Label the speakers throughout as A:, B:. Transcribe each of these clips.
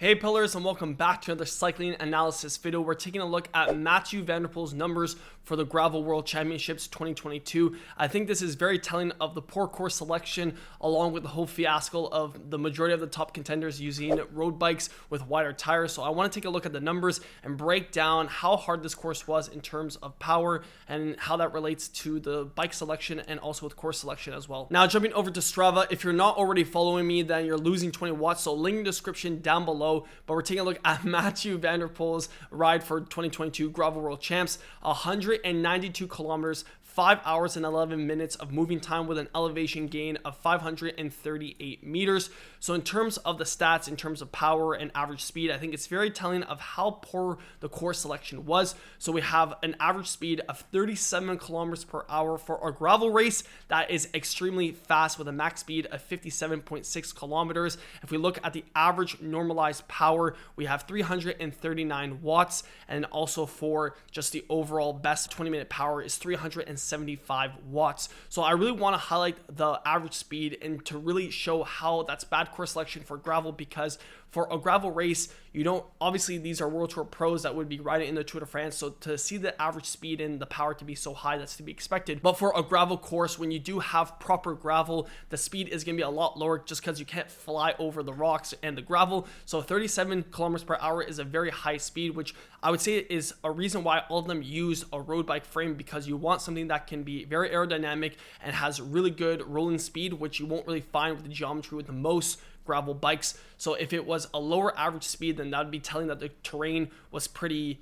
A: Hey pillars, and welcome back to another cycling analysis video. We're taking a look at Mathieu van der Poel's numbers for the Gravel World Championships 2022. I think this is very telling of the poor course selection, along with the whole fiasco of the majority of the top contenders using road bikes with wider tires. So I want to take a look at the numbers and break down how hard this course was in terms of power and how that relates to the bike selection and also with course selection as well. Now jumping over to Strava, if you're not already following me, then you're losing 20 watts. So link in the description down below. But we're taking a look at Mathieu van der Poel's ride for 2022 Gravel World Champs. 192 kilometers, 5 hours and 11 minutes of moving time with an elevation gain of 538 meters. So in terms of the stats, in terms of power and average speed, I think it's very telling of how poor the course selection was. So we have an average speed of 37 kilometers per hour for our gravel race. That is extremely fast with a max speed of 57.6 kilometers. If we look at the average normalized power, we have 339 watts. And also for just the overall best 20-minute power is 375 watts. So I really want to highlight the average speed and to really show how that's bad course selection for gravel, because for a gravel race, you don't, obviously these are World Tour pros that would be riding in the Tour de France, so to see the average speed and the power to be so high, that's to be expected. But for a gravel course, when you do have proper gravel, the speed is going to be a lot lower just because you can't fly over the rocks and the gravel. So 37 kilometers per hour is a very high speed, which I would say is a reason why all of them use a road bike frame, because you want something that can be very aerodynamic and has really good rolling speed, which you won't really find with the geometry with the most gravel bikes. So if it was a lower average speed, then that would be telling that the terrain was pretty,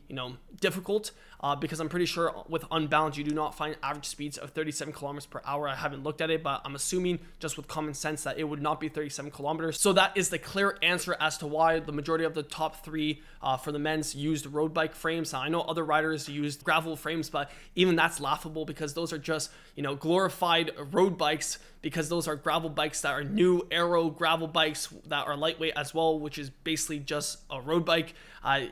A: difficult, because I'm pretty sure with unbound, you do not find average speeds of 37 kilometers per hour. I haven't looked at it, but I'm assuming just with common sense that it would not be 37 kilometers. So that is the clear answer as to why the majority of the top three for the men's used road bike frames. Now, I know other riders used gravel frames, but even that's laughable because those are just, glorified road bikes, because those are gravel bikes that are new aero gravel bikes that are lightweight as well, which is basically just a road bike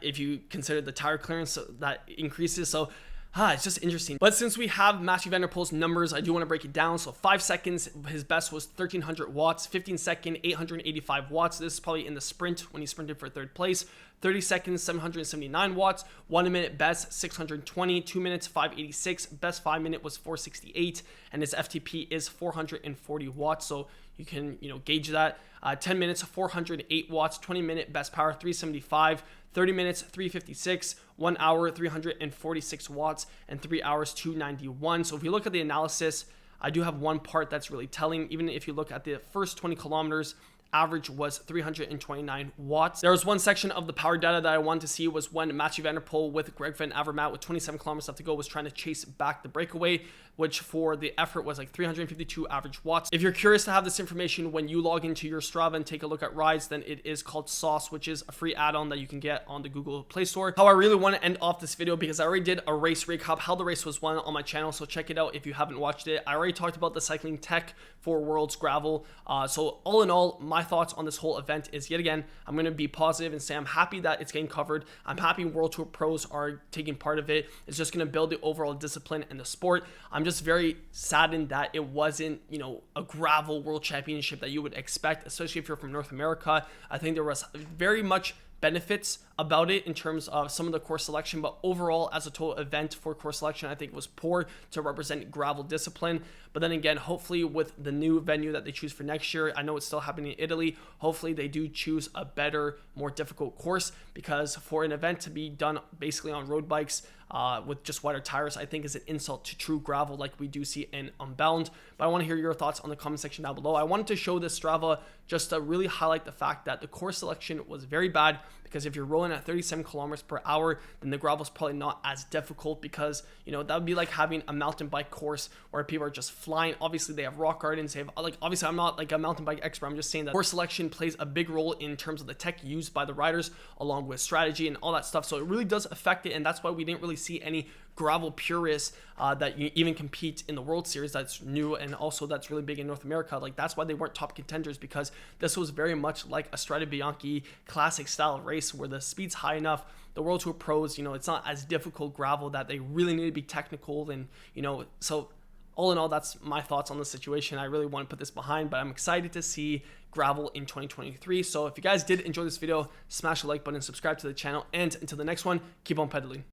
A: if you consider the tire clearance that increases. So it's just interesting. But since we have Mathieu van der Poel's numbers, I do want to break it down. So 5 seconds, his best was 1300 watts, 15 second, 885 watts. This is probably in the sprint when he sprinted for third place. 30 seconds, 779 watts, 1 minute best, 620, 2 minutes, 586, best 5 minute was 468, and his FTP is 440 watts. So you can, gauge that. 10 minutes, 408 watts, 20 minute best power, 375, 30 minutes, 356, 1 hour, 346 watts, and 3 hours, 291. So if you look at the analysis, I do have one part that's really telling. Even if you look at the first 20 kilometers, average was 329 watts. There was one section of the power data that I wanted to see, was when Mathieu van der Poel with Greg van Avermaet with 27 kilometers left to go was trying to chase back the breakaway, which for the effort was like 352 average watts. If you're curious to have this information when you log into your Strava and take a look at rides, then it is called Sauce, which is a free add-on that you can get on the Google Play Store. How I really want to end off this video, because I already did a race recap, how the race was won on my channel, so check it out if you haven't watched it. I already talked about the cycling tech for World's Gravel. So all in all, my thoughts on this whole event is, yet again, I'm going to be positive and say I'm happy that it's getting covered. I'm happy World Tour pros are taking part of it. It's just going to build the overall discipline in the sport. I'm just very saddened that it wasn't, a gravel world championship that you would expect, especially if you're from North America. I think there was very much benefits about it in terms of some of the course selection, but overall as a total event for course selection, I think it was poor to represent gravel discipline. But then again, hopefully with the new venue that they choose for next year, I know it's still happening in Italy, hopefully they do choose a better, more difficult course, because for an event to be done basically on road bikes with just wider tires, I think is an insult to true gravel like we do see in Unbound. But I want to hear your thoughts on the comment section down below. I wanted to show this Strava just to really highlight the fact that the course selection was very bad, because if you're rolling at 37 kilometers per hour, then the gravel is probably not as difficult, because that would be like having a mountain bike course where people are just flying. Obviously they have rock gardens, they have obviously I'm not like a mountain bike expert, I'm just saying that course selection plays a big role in terms of the tech used by the riders, along with strategy and all that stuff. So it really does affect it, and that's why we didn't really see any gravel purists that you even compete in the World Series. That's new, and also that's really big in North America. Like, that's why they weren't top contenders, because this was very much like a Strade Bianchi classic style race where the speed's high enough. The World Tour pros, it's not as difficult gravel that they really need to be technical, and so all in all, that's my thoughts on the situation. I really want to put this behind, but I'm excited to see gravel in 2023. So if you guys did enjoy this video, smash the like button, subscribe to the channel, and until the next one, keep on pedaling.